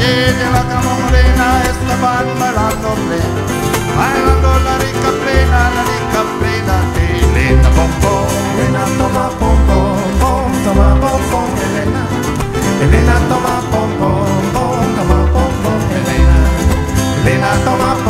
de vaca morena estaban bailando plena, bailando la rica plena, Elena pom pom, Elena toma pom pom, toma pom pom, Elena, Elena toma pom pom, toma pom pom, Elena, Elena toma